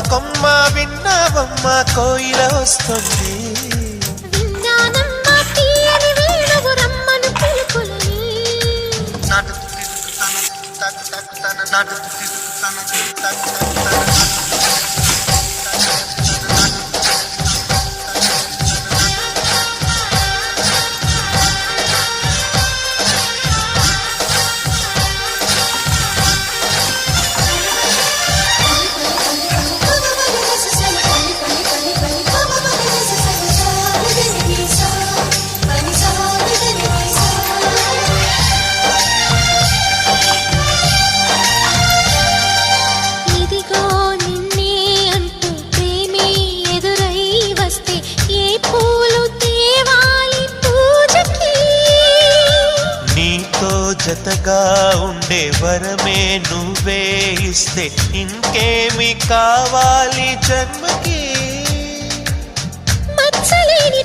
కొమ్మ విన్నావమ్మ కోయిల వస్తుంది. విన్నానమ్మా తీయని వేణువు రమ్మను పిలుపులని. నాటు తాకు తాకుతాన నాటు జతగా ఉండే వరమే నువ్వే ఇస్తే ఇంకేమి కావాలి జన్మకి. మచ్చలేని